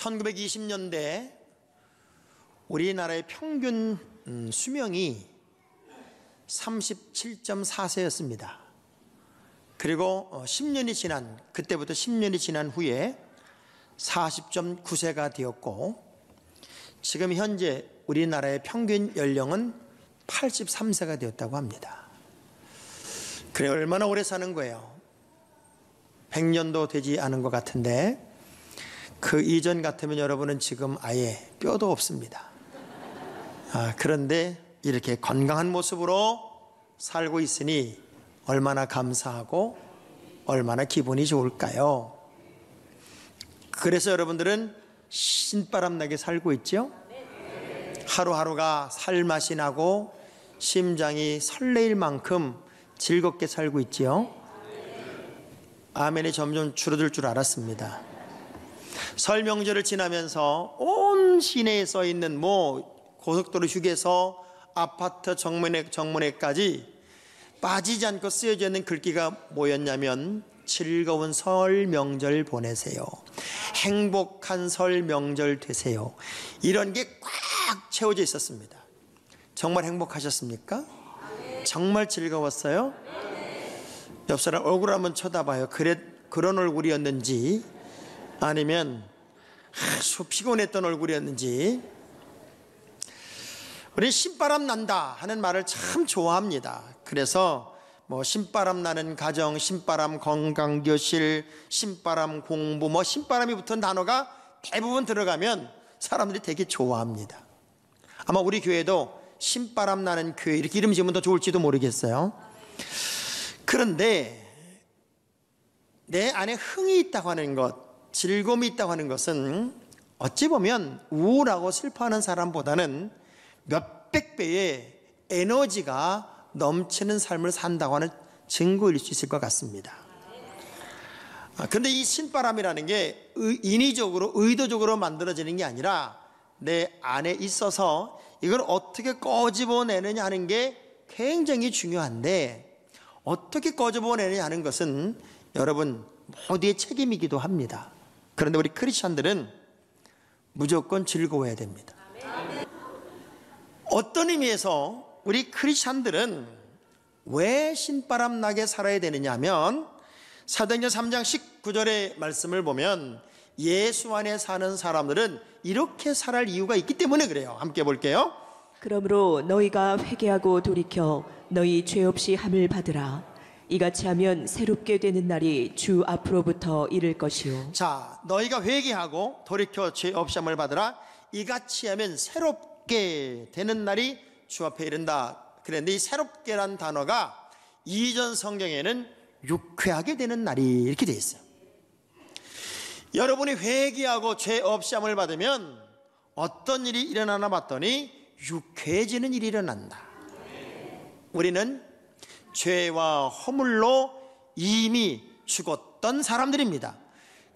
1920년대 우리나라의 평균 수명이 37.4세였습니다. 그리고 10년이 지난, 그때부터 10년이 지난 후에 40.9세가 되었고, 지금 현재 우리나라의 평균 연령은 83세가 되었다고 합니다. 그래, 얼마나 오래 사는 거예요? 100년도 되지 않은 것 같은데, 그 이전 같으면 여러분은 지금 아예 뼈도 없습니다. 그런데 이렇게 건강한 모습으로 살고 있으니 얼마나 감사하고 얼마나 기분이 좋을까요? 그래서 여러분들은 신바람 나게 살고 있죠? 하루하루가 살맛이 나고 심장이 설레일 만큼 즐겁게 살고 있지요? 아멘이 점점 줄어들 줄 알았습니다. 설 명절을 지나면서 온 시내에 써 있는 고속도로 휴게소, 아파트 정문에까지 빠지지 않고 쓰여져 있는 글귀가 뭐였냐면, 즐거운 설 명절 보내세요, 행복한 설 명절 되세요, 이런 게 꽉 채워져 있었습니다. 정말 행복하셨습니까? 정말 즐거웠어요? 옆 사람 얼굴 한번 쳐다봐요. 그런 얼굴이었는지 아니면 아주 피곤했던 얼굴이었는지. 우리 신바람 난다 하는 말을 참 좋아합니다. 그래서 신바람 나는 가정, 신바람 건강교실, 신바람 공부, 신바람이 붙은 단어가 대부분 들어가면 사람들이 되게 좋아합니다. 아마 우리 교회도 신바람 나는 교회 이렇게 이름 지으면 더 좋을지도 모르겠어요. 그런데 내 안에 흥이 있다고 하는 것, 즐거움이 있다고 하는 것은 어찌 보면 우울하고 슬퍼하는 사람보다는 몇백 배의 에너지가 넘치는 삶을 산다고 하는 증거일 수 있을 것 같습니다. 그런데 이 신바람이라는 게 인위적으로, 의도적으로 만들어지는 게 아니라 내 안에 있어서 이걸 어떻게 꺼집어내느냐 하는 게 굉장히 중요한데, 어떻게 꺼집어내느냐 하는 것은 여러분 모두의 책임이기도 합니다. 그런데 우리 크리스찬들은 무조건 즐거워야 됩니다. 어떤 의미에서 우리 크리스찬들은 왜 신바람 나게 살아야 되느냐 하면, 사도행전 3장 19절의 말씀을 보면 예수 안에 사는 사람들은 이렇게 살아갈 이유가 있기 때문에 그래요. 함께 볼게요. 그러므로 너희가 회개하고 돌이켜 너희 죄 없이 함을 받으라. 이같이 하면 새롭게 되는 날이 주 앞으로부터 이를 것이요. 자, 너희가 회개하고 돌이켜 죄 없이 함을 받으라. 이같이 하면 새롭게 되는 날이 주 앞에 이른다. 그런데 이 새롭게란 단어가 이전 성경에는 유쾌하게 되는 날이 이렇게 되어 있어요. 여러분이 회개하고 죄 없이 함을 받으면 어떤 일이 일어나나 봤더니 유쾌해지는 일이 일어난다. 우리는 죄와 허물로 이미 죽었던 사람들입니다.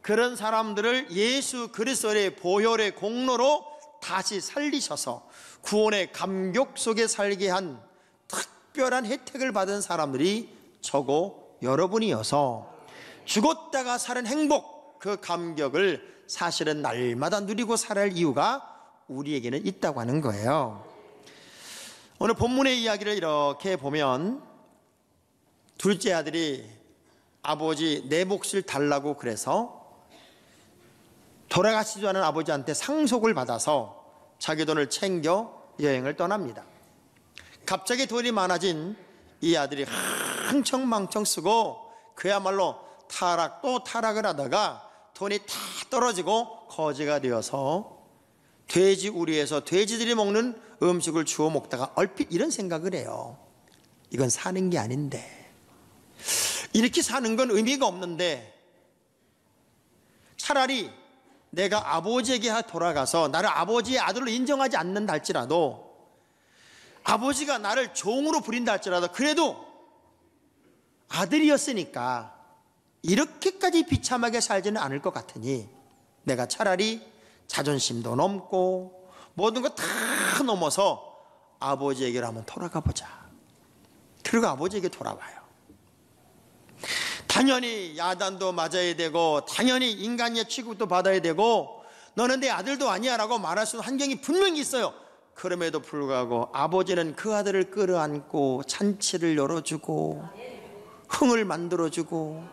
그런 사람들을 예수 그리스도의 보혈의 공로로 다시 살리셔서 구원의 감격 속에 살게 한 특별한 혜택을 받은 사람들이 저고 여러분이어서 죽었다가 사는 행복, 그 감격을 사실은 날마다 누리고 살아야 할 이유가 우리에게는 있다고 하는 거예요. 오늘 본문의 이야기를 이렇게 보면, 둘째 아들이 아버지 내 몫을 달라고 그래서 돌아가시지도 않은 아버지한테 상속을 받아서 자기 돈을 챙겨 여행을 떠납니다. 갑자기 돈이 많아진 이 아들이 흥청망청 쓰고 그야말로 타락도 타락을 하다가 돈이 다 떨어지고 거지가 되어서 돼지 우리에서 돼지들이 먹는 음식을 주워 먹다가 얼핏 이런 생각을 해요. 이건 사는 게 아닌데, 이렇게 사는 건 의미가 없는데, 차라리 내가 아버지에게 돌아가서 나를 아버지의 아들로 인정하지 않는다 할지라도, 아버지가 나를 종으로 부린다 할지라도, 그래도 아들이었으니까 이렇게까지 비참하게 살지는 않을 것 같으니 내가 차라리 자존심도 넘고 모든 거 다 넘어서 아버지에게로 한번 돌아가 보자. 그리고 아버지에게 돌아와요. 당연히 야단도 맞아야 되고, 당연히 인간의 취급도 받아야 되고, 너는 내 아들도 아니야 라고 말할 수 있는 환경이 분명히 있어요. 그럼에도 불구하고 아버지는 그 아들을 끌어안고 잔치를 열어주고 흥을 만들어주고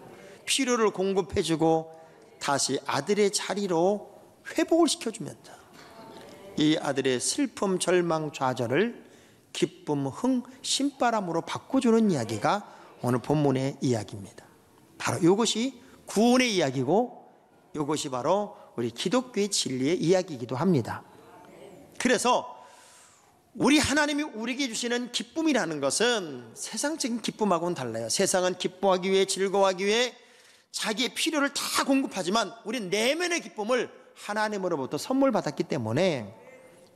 필요를 공급해주고 다시 아들의 자리로 회복을 시켜주면서 이 아들의 슬픔, 절망, 좌절을 기쁨, 흥, 신바람으로 바꿔주는 이야기가 오늘 본문의 이야기입니다. 바로 이것이 구원의 이야기고 이것이 바로 우리 기독교의 진리의 이야기이기도 합니다. 그래서 우리 하나님이 우리에게 주시는 기쁨이라는 것은 세상적인 기쁨하고는 달라요. 세상은 기뻐하기 위해, 즐거워하기 위해 자기의 필요를 다 공급하지만 우리는 내면의 기쁨을 하나님으로부터 선물 받았기 때문에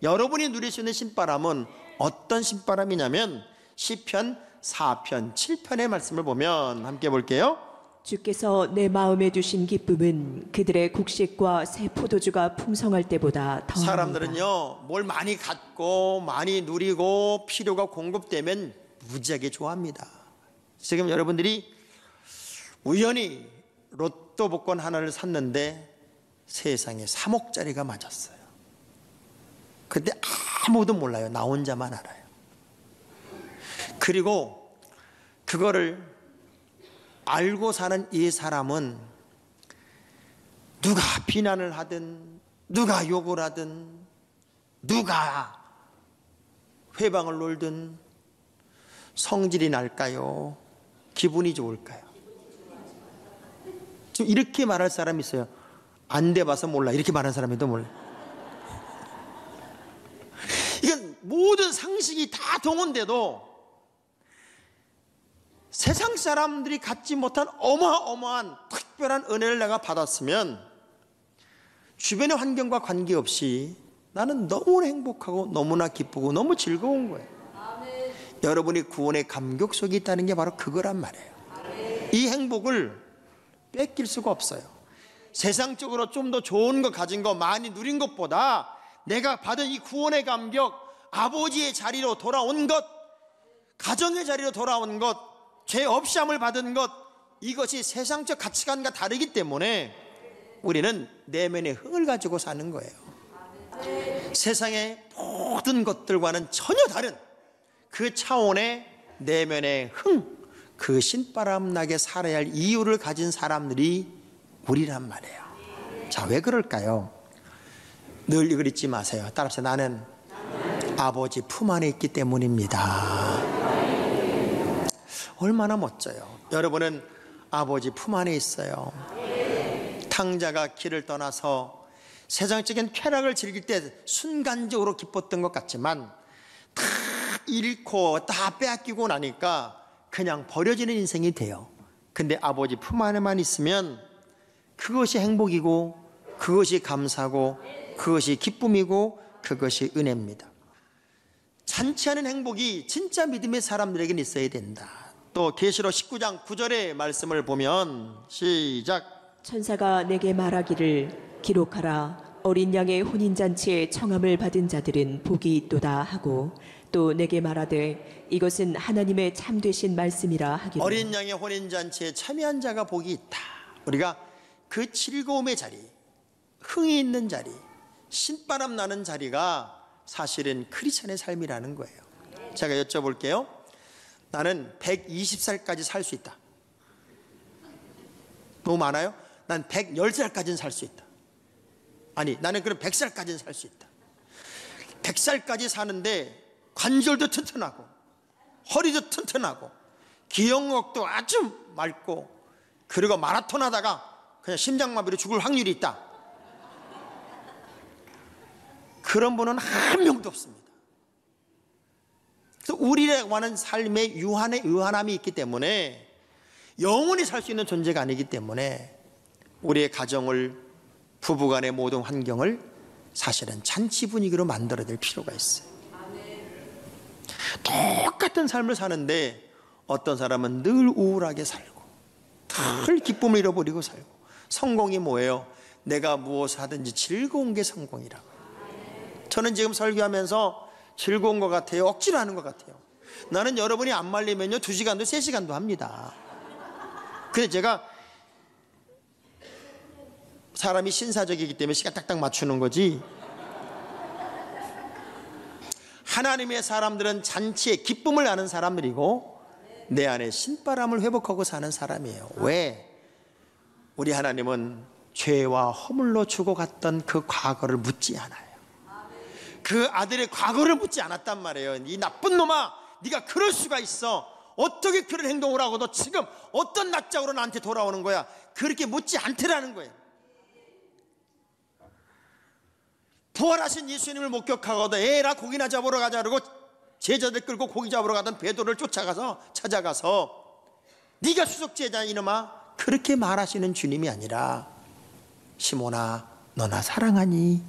여러분이 누릴 수 있는 신바람은 어떤 신바람이냐면 시편 4편 7편의 말씀을 보면 함께 볼게요. 주께서 내 마음에 두신 기쁨은 그들의 곡식과 새 포도주가 풍성할 때보다 더합니다. 사람들은요, 뭘 많이 갖고 많이 누리고 필요가 공급되면 무지하게 좋아합니다. 지금 여러분들이 우연히 로또 복권 하나를 샀는데 세상에 3억짜리가 맞았어요. 근데 아무도 몰라요. 나 혼자만 알아요. 그리고 그거를 알고 사는 이 사람은 누가 비난을 하든 누가 욕을 하든 누가 회방을 놀든 성질이 날까요? 기분이 좋을까요? 지금 이렇게 말할 사람이 있어요. 안 돼봐서 몰라. 이렇게 말하는 사람이도 몰라. 이건 모든 상식이 다 동원돼도 세상 사람들이 갖지 못한 어마어마한 특별한 은혜를 내가 받았으면 주변의 환경과 관계없이 나는 너무나 행복하고 너무나 기쁘고 너무 즐거운 거예요. 여러분이 구원의 감격 속에 있다는 게 바로 그거란 말이에요. 이 행복을 뺏길 수가 없어요. 세상적으로 좀 더 좋은 거 가진 거 많이 누린 것보다 내가 받은 이 구원의 감격, 아버지의 자리로 돌아온 것, 가정의 자리로 돌아온 것, 죄 없이 함을 받은 것, 이것이 세상적 가치관과 다르기 때문에 우리는 내면의 흥을 가지고 사는 거예요. 세상의 모든 것들과는 전혀 다른 그 차원의 내면의 흥, 그 신바람 나게 살아야 할 이유를 가진 사람들이 우리란 말이에요. 자, 왜 그럴까요? 늘 이걸 잊지 마세요. 따라서 나는 아버지 품 안에 있기 때문입니다. 얼마나 멋져요. 여러분은 아버지 품 안에 있어요. 탕자가 길을 떠나서 세상적인 쾌락을 즐길 때 순간적으로 기뻤던 것 같지만 다 잃고 다 빼앗기고 나니까 그냥 버려지는 인생이 돼요. 근데 아버지 품 안에만 있으면 그것이 행복이고 그것이 감사고 그것이 기쁨이고 그것이 은혜입니다. 잔치하는 행복이 진짜 믿음의 사람들에게는 있어야 된다. 또 계시록 19장 9절의 말씀을 보면 시작. 천사가 내게 말하기를 기록하라. 어린 양의 혼인잔치에 청함을 받은 자들은 복이 있도다 하고 또 내게 말하되 이것은 하나님의 참되신 말씀이라 하기를. 어린 양의 혼인잔치에 참여한 자가 복이 있다. 우리가 그 즐거움의 자리, 흥이 있는 자리, 신바람 나는 자리가 사실은 크리스천의 삶이라는 거예요. 제가 여쭤볼게요. 나는 120살까지 살 수 있다. 너무 많아요? 난 110살까지는 살 수 있다. 아니, 나는 그럼 100살까지는 살 수 있다. 100살까지 사는데 관절도 튼튼하고 허리도 튼튼하고 기억력도 아주 맑고 그리고 마라톤 하다가 그냥 심장마비로 죽을 확률이 있다. 그런 분은 한 명도 없습니다. 그래서 우리와는 삶의 유한함이 있기 때문에 영원히 살 수 있는 존재가 아니기 때문에 우리의 가정을, 부부간의 모든 환경을 사실은 잔치 분위기로 만들어야 될 필요가 있어요. 똑같은 삶을 사는데 어떤 사람은 늘 우울하게 살고 늘 기쁨을 잃어버리고 살고. 성공이 뭐예요? 내가 무엇을 하든지 즐거운 게 성공이라고. 저는 지금 설교하면서 즐거운 것 같아요? 억지로 하는 것 같아요? 나는 여러분이 안 말리면요 2시간도 3시간도 합니다. 근데 제가 사람이 신사적이기 때문에 시간 딱딱 맞추는 거지. 하나님의 사람들은 잔치에 기쁨을 나는 사람들이고 내 안에 신바람을 회복하고 사는 사람이에요. 왜? 우리 하나님은 죄와 허물로 죽어갔던 그 과거를 묻지 않아요. 그 아들의 과거를 묻지 않았단 말이에요. 이 나쁜 놈아, 네가 그럴 수가 있어. 어떻게 그런 행동을 하고 너 지금 어떤 낯짝으로 나한테 돌아오는 거야. 그렇게 묻지 않더라는 거예요. 부활하신 예수님을 목격하고도 에라 고기나 잡으러 가자 그러고 제자들 끌고 고기 잡으러 가던 베드로를 찾아가서 네가 수석제자 이놈아, 그렇게 말하시는 주님이 아니라 시몬아 너 나 사랑하니,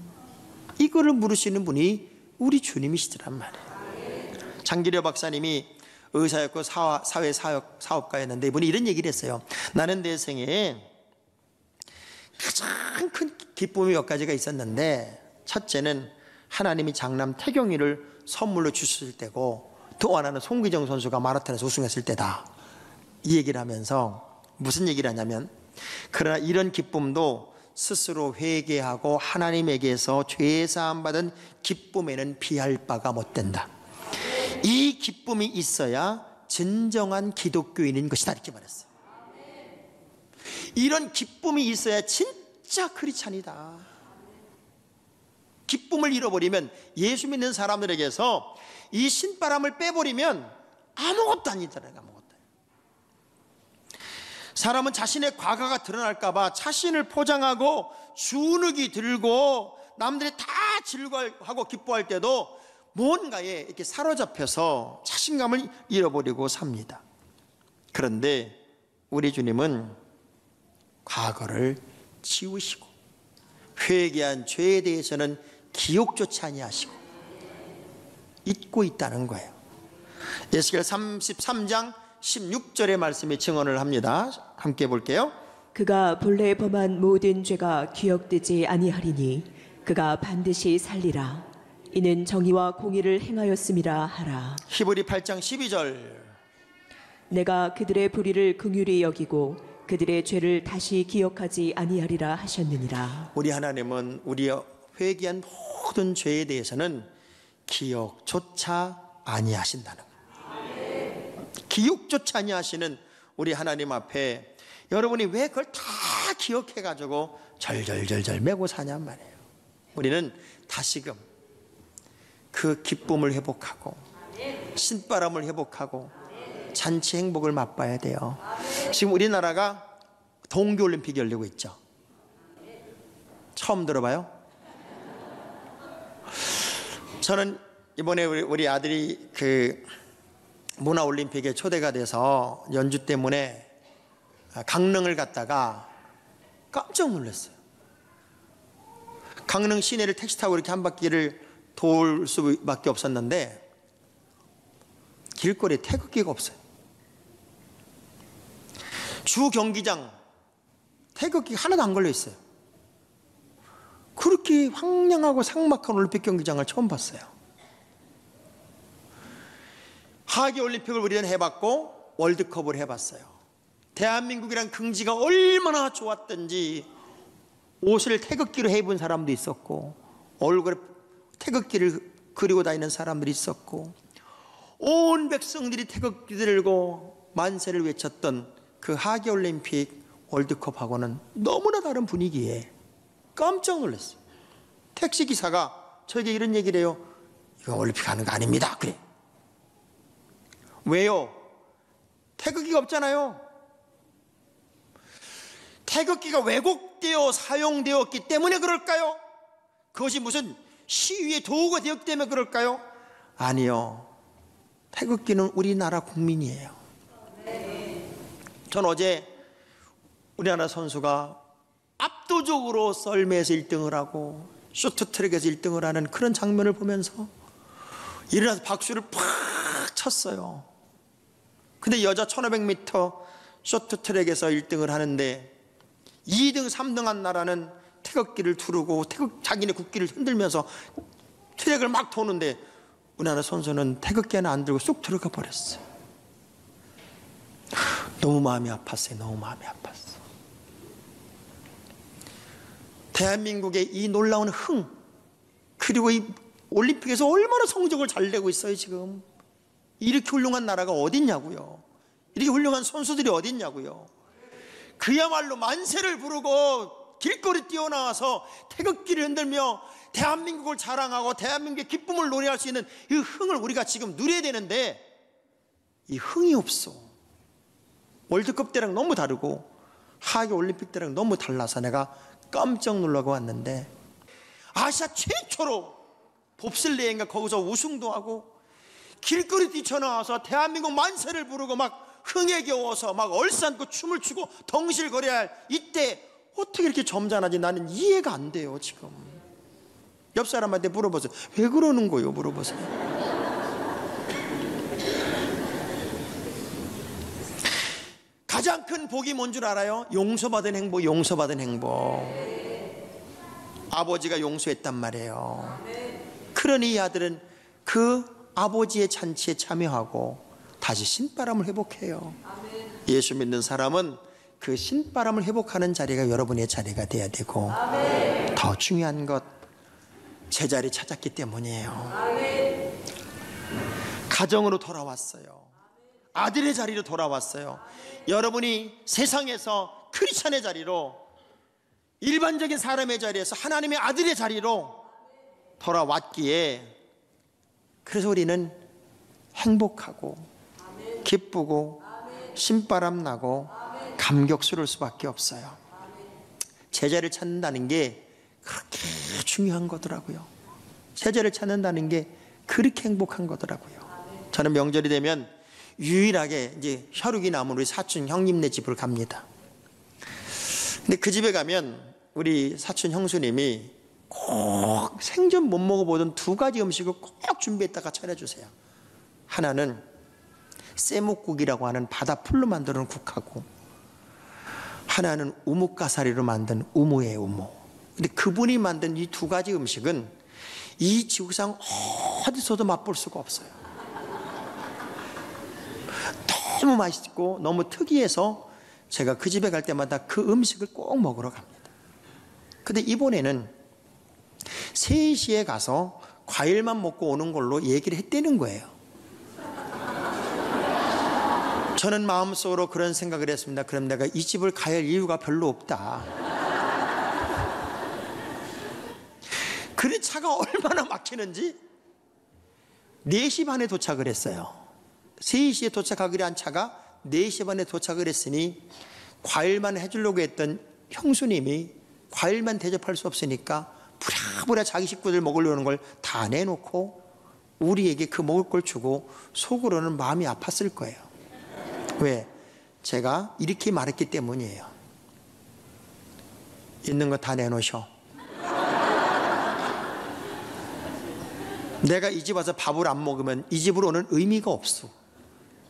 이거를 물으시는 분이 우리 주님이시더란 말이에요. 장기려 박사님이 의사였고 사회 사업가였는데 이분이 이런 얘기를 했어요. 나는 내 생에 가장 큰 기쁨이 몇 가지가 있었는데, 첫째는 하나님이 장남 태경이를 선물로 주셨을 때고, 또 하나는 송기정 선수가 마라톤에서 우승했을 때다. 이 얘기를 하면서 무슨 얘기를 하냐면, 그러나 이런 기쁨도 스스로 회개하고 하나님에게서 죄사함 받은 기쁨에는 비할 바가 못된다. 이 기쁨이 있어야 진정한 기독교인인 것이다, 이렇게 말했어요. 이런 기쁨이 있어야 진짜 크리스찬이다. 기쁨을 잃어버리면, 예수 믿는 사람들에게서 이 신바람을 빼버리면 아무것도 아니더라고요. 아무것도. 사람은 자신의 과거가 드러날까봐 자신을 포장하고 주눅이 들고 남들이 다 즐거워하고 기뻐할 때도 뭔가에 이렇게 사로잡혀서 자신감을 잃어버리고 삽니다. 그런데 우리 주님은 과거를 지우시고 회개한 죄에 대해서는 기억조차 아니하시고 잊고 있다는 거예요. 에스겔 33장 16절의 말씀이 증언을 합니다. 함께 볼게요. 그가 본래 범한 모든 죄가 기억되지 아니하리니 그가 반드시 살리라. 이는 정의와 공의를 행하였음이라 하라. 히브리 8장 12절. 내가 그들의 불의를 긍휼히 여기고 그들의 죄를 다시 기억하지 아니하리라 하셨느니라. 우리 하나님은 우리의 회개한 모든 죄에 대해서는 기억조차 아니하신다는 거예요. 기억조차 아니하시는 우리 하나님 앞에 여러분이 왜 그걸 다 기억해가지고 절절절절 메고 사냔 말이에요. 우리는 다시금 그 기쁨을 회복하고 신바람을 회복하고 잔치 행복을 맛봐야 돼요. 지금 우리나라가 동계올림픽이 열리고 있죠. 처음 들어봐요? 저는 이번에 우리 아들이 그 문화올림픽에 초대가 돼서 연주 때문에 강릉을 갔다가 깜짝 놀랐어요. 강릉 시내를 택시 타고 이렇게 한 바퀴를 돌 수밖에 없었는데 길거리에 태극기가 없어요. 주 경기장 태극기 하나도 안 걸려 있어요. 그렇게 황량하고 삭막한 올림픽 경기장을 처음 봤어요. 하계 올림픽을 우리는 해봤고 월드컵을 해봤어요. 대한민국이란 긍지가 얼마나 좋았던지 옷을 태극기로 해입은 사람도 있었고 얼굴에 태극기를 그리고 다니는 사람들이 있었고 온 백성들이 태극기 들고 만세를 외쳤던 그 하계올림픽 월드컵하고는 너무나 다른 분위기에 깜짝 놀랐어요. 택시기사가 저에게 이런 얘기를 해요. 이거 올림픽 하는 거 아닙니다. 그래. 왜요? 태극기가 없잖아요. 태극기가 왜곡되어 사용되었기 때문에 그럴까요? 그것이 무슨 시위의 도구가 되었기 때문에 그럴까요? 아니요. 태극기는 우리나라 국민이에요. 전 어제 우리나라 선수가 압도적으로 썰매에서 1등을 하고 쇼트트랙에서 1등을 하는 그런 장면을 보면서 일어나서 박수를 팍 쳤어요. 근데 여자 1500m 쇼트트랙에서 1등을 하는데 2등, 3등 한 나라는 태극기를 두르고 자기네 국기를 흔들면서 트랙을 막 도는데 우리나라 선수는 태극기 하나 안 들고 쑥 들어가 버렸어요. 너무 마음이 아팠어요. 너무 마음이 아팠어. 대한민국의 이 놀라운 흥, 그리고 이 올림픽에서 얼마나 성적을 잘 내고 있어요. 지금 이렇게 훌륭한 나라가 어딨냐고요. 이렇게 훌륭한 선수들이 어딨냐고요. 그야말로 만세를 부르고 길거리 뛰어나와서 태극기를 흔들며 대한민국을 자랑하고 대한민국의 기쁨을 노래할 수 있는 이 흥을 우리가 지금 누려야 되는데 이 흥이 없어. 월드컵 때랑 너무 다르고 하계 올림픽 때랑 너무 달라서 내가 깜짝 놀라고 왔는데, 아시아 최초로 봅슬레인가 거기서 우승도 하고 길거리 뛰쳐나와서 대한민국 만세를 부르고 막 흥에 겨워서 막 얼싸안고 춤을 추고 덩실거려야 할 이때 어떻게 이렇게 점잖아지? 나는 이해가 안 돼요. 지금 옆 사람한테 물어보세요. 왜 그러는 거예요? 물어보세요. 가장 큰 복이 뭔 줄 알아요? 용서받은 행복. 용서받은 행복. 아버지가 용서했단 말이에요. 그러니 이 아들은 그 아버지의 잔치에 참여하고 다시 신바람을 회복해요. 예수 믿는 사람은 그 신바람을 회복하는 자리가 여러분의 자리가 돼야 되고, 더 중요한 것, 제자리 찾았기 때문이에요. 가정으로 돌아왔어요. 아들의 자리로 돌아왔어요. 여러분이 세상에서 크리스찬의 자리로, 일반적인 사람의 자리에서 하나님의 아들의 자리로 돌아왔기에, 그래서 우리는 행복하고 기쁘고 신바람 나고 감격스러울 수밖에 없어요. 제자를 찾는다는 게 그렇게 중요한 거더라고요. 제자를 찾는다는 게 그렇게 행복한 거더라고요. 저는 명절이 되면 유일하게 이제 혈육이 남은 우리 사촌 형님네 집을 갑니다. 근데 그 집에 가면 우리 사촌 형수님이 꼭 생전 못 먹어보던 두 가지 음식을 꼭 준비했다가 차려주세요. 하나는 쇠목국이라고 하는 바다 풀로 만드는 국하고, 하나는 우뭇가사리로 만든 우무예요. 우무. 근데 그분이 만든 이 두 가지 음식은 이 지구상 어디서도 맛볼 수가 없어요. 너무 맛있고 너무 특이해서 제가 그 집에 갈 때마다 그 음식을 꼭 먹으러 갑니다. 근데 이번에는 3시에 가서 과일만 먹고 오는 걸로 얘기를 했다는 거예요. 저는 마음속으로 그런 생각을 했습니다. 그럼 내가 이 집을 가야 할 이유가 별로 없다. 그래 차가 얼마나 막히는지 4시 반에 도착을 했어요. 3시에 도착하기로 한 차가 4시 반에 도착을 했으니 과일만 해주려고 했던 형수님이 과일만 대접할 수 없으니까 부랴부랴 자기 식구들 먹으려는 걸 다 내놓고 우리에게 그 먹을 걸 주고 속으로는 마음이 아팠을 거예요. 왜? 제가 이렇게 말했기 때문이에요. 있는 거 다 내놓으셔. 내가 이 집 와서 밥을 안 먹으면 이 집으로 오는 의미가 없어.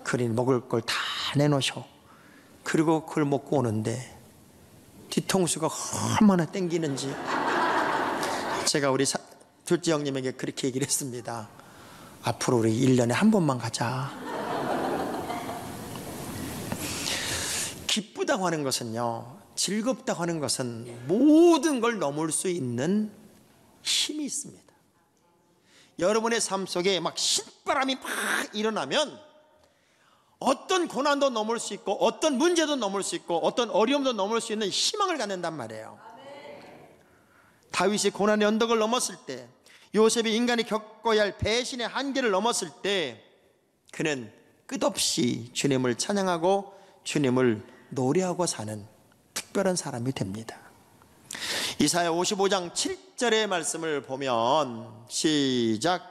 그러니 먹을 걸 다 내놓으셔. 그리고 그걸 먹고 오는데 뒤통수가 얼마나 땡기는지 제가 우리 둘째 형님에게 그렇게 얘기를 했습니다. 앞으로 우리 1년에 한 번만 가자. 기쁘다고 하는 것은요, 즐겁다고 하는 것은 모든 걸 넘을 수 있는 힘이 있습니다. 여러분의 삶 속에 막 신바람이 막 일어나면 어떤 고난도 넘을 수 있고 어떤 문제도 넘을 수 있고 어떤 어려움도 넘을 수 있는 희망을 갖는단 말이에요. 다윗이 고난의 언덕을 넘었을 때, 요셉이 인간이 겪어야 할 배신의 한계를 넘었을 때 그는 끝없이 주님을 찬양하고 주님을 노래하고 사는 특별한 사람이 됩니다. 이사야 55장 7절의 말씀을 보면 시작.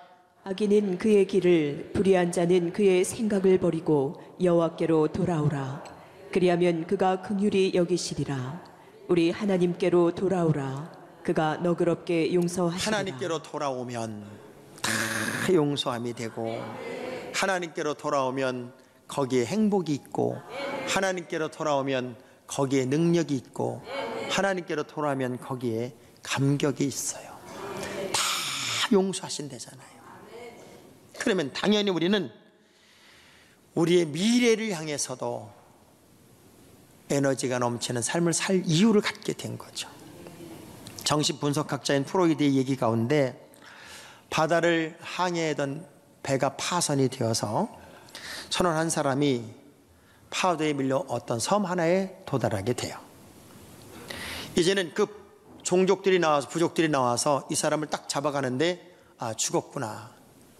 악인은 그의 길을, 불의한 자는 그의 생각을 버리고 여호와께로 돌아오라. 그리하면 그가 긍휼히 여기시리라. 우리 하나님께로 돌아오라. 그가 너그럽게 용서하시리라. 하나님께로 돌아오면 다 용서함이 되고, 하나님께로 돌아오면 거기에 행복이 있고, 하나님께로 돌아오면 거기에 능력이 있고, 하나님께로 돌아오면 거기에 감격이 있어요. 다 용서하신대잖아요. 그러면 당연히 우리는 우리의 미래를 향해서도 에너지가 넘치는 삶을 살 이유를 갖게 된 거죠. 정신 분석학자인 프로이드의 얘기 가운데 바다를 항해하던 배가 파선이 되어서 선원 한 사람이 파도에 밀려 어떤 섬 하나에 도달하게 돼요. 이제는 그 종족들이 나와서, 부족들이 나와서 이 사람을 딱 잡아가는데 죽었구나,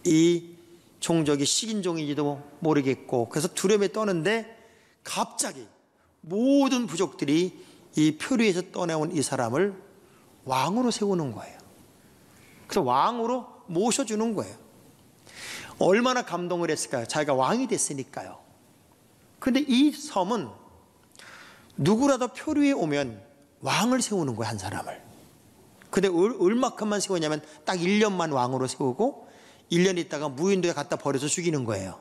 이 종족이 식인종인지도 모르겠고, 그래서 두려움에 떠는데 갑자기 모든 부족들이 이 표류에서 떠나온 이 사람을 왕으로 세우는 거예요. 그래서 왕으로 모셔주는 거예요. 얼마나 감동을 했을까요? 자기가 왕이 됐으니까요. 근데 이 섬은 누구라도 표류에 오면 왕을 세우는 거예요, 한 사람을. 근데 얼마큼만 세우냐면 딱 1년만 왕으로 세우고 1년 있다가 무인도에 갖다 버려서 죽이는 거예요.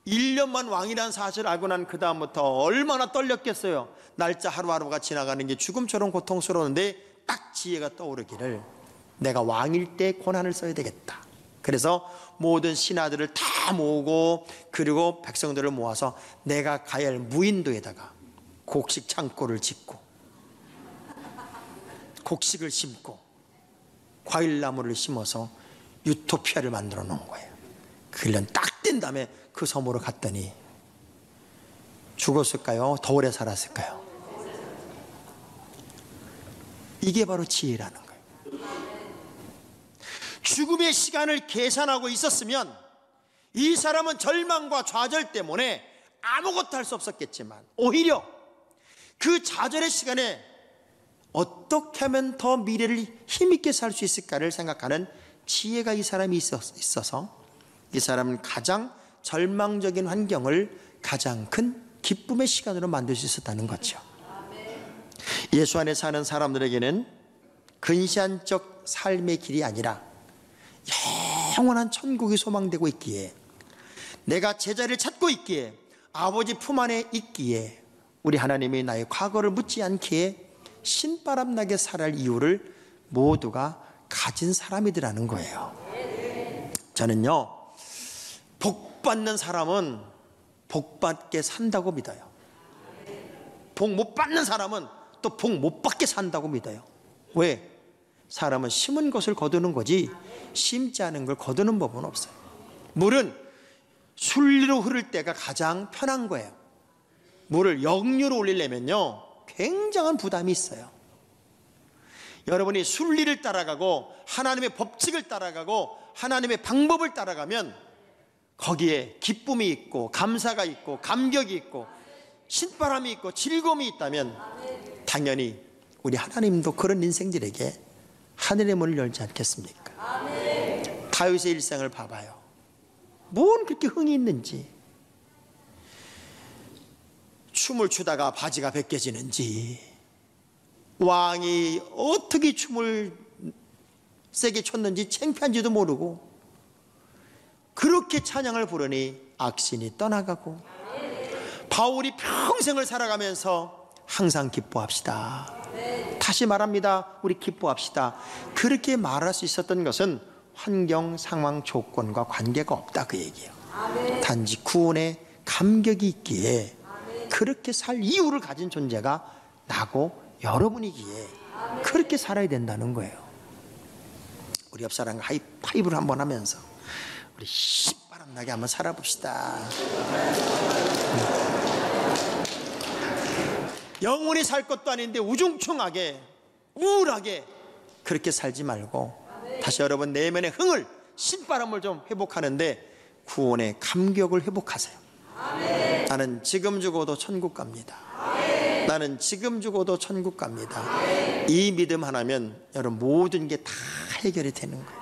1년만 왕이라는 사실을 알고 난 그 다음부터 얼마나 떨렸겠어요. 날짜 하루하루가 지나가는 게 죽음처럼 고통스러운데 딱 지혜가 떠오르기를, 내가 왕일 때 권한을 써야 되겠다. 그래서 모든 신하들을 다 모으고, 그리고 백성들을 모아서 내가 가야 할 무인도에다가 곡식 창고를 짓고 곡식을 심고 과일나무를 심어서 유토피아를 만들어 놓은 거예요. 그 1년 딱 된 다음에 그 섬으로 갔더니 죽었을까요? 더 오래 살았을까요? 이게 바로 지혜라는 거예요. 죽음의 시간을 계산하고 있었으면 이 사람은 절망과 좌절 때문에 아무것도 할 수 없었겠지만, 오히려 그 좌절의 시간에 어떻게 하면 더 미래를 힘있게 살 수 있을까를 생각하는 지혜가 이 사람이 있어서 이 사람은 가장 절망적인 환경을 가장 큰 기쁨의 시간으로 만들 수 있었다는 거죠. 예수 안에 사는 사람들에게는 근시안적 삶의 길이 아니라 영원한 천국이 소망되고 있기에, 내가 제자리를 찾고 있기에, 아버지 품 안에 있기에, 우리 하나님이 나의 과거를 묻지 않기에 신바람나게 살아갈 이유를 모두가 가진 사람이더라는 거예요. 저는요, 복 받는 사람은 복 받게 산다고 믿어요. 복 못 받는 사람은 또 복 못 받게 산다고 믿어요. 왜? 사람은 심은 것을 거두는 거지 심지 않은 걸 거두는 법은 없어요. 물은 순리로 흐를 때가 가장 편한 거예요. 물을 역류로 올리려면요, 굉장한 부담이 있어요. 여러분이 순리를 따라가고 하나님의 법칙을 따라가고 하나님의 방법을 따라가면 거기에 기쁨이 있고 감사가 있고 감격이 있고 신바람이 있고 즐거움이 있다면 당연히 우리 하나님도 그런 인생들에게 하늘의 문을 열지 않겠습니까? 다윗의 일생을 봐봐요. 뭔 그렇게 흥이 있는지, 춤을 추다가 바지가 벗겨지는지, 왕이 어떻게 춤을 세게 췄는지 창피한지도 모르고 그렇게 찬양을 부르니 악신이 떠나가고, 바울이 평생을 살아가면서 항상 기뻐합시다. 다시 말합니다. 우리 기뻐합시다. 그렇게 말할 수 있었던 것은 환경, 상황, 조건과 관계가 없다, 그 얘기예요. 단지 구원의 감격이 있기에 그렇게 살 이유를 가진 존재가 나고 여러분이기에 그렇게 살아야 된다는 거예요. 우리 옆 사람과 하이파이브를 한번 하면서 우리 신바람나게 한번 살아봅시다. 영원히 살 것도 아닌데 우중충하게 우울하게 그렇게 살지 말고 다시 여러분 내면의 흥을, 신바람을 좀 회복하는데 구원의 감격을 회복하세요. 나는 지금 죽어도 천국 갑니다. 나는 지금 죽어도 천국 갑니다. 이 믿음 하나면 여러분 모든 게 다 해결이 되는 거예요.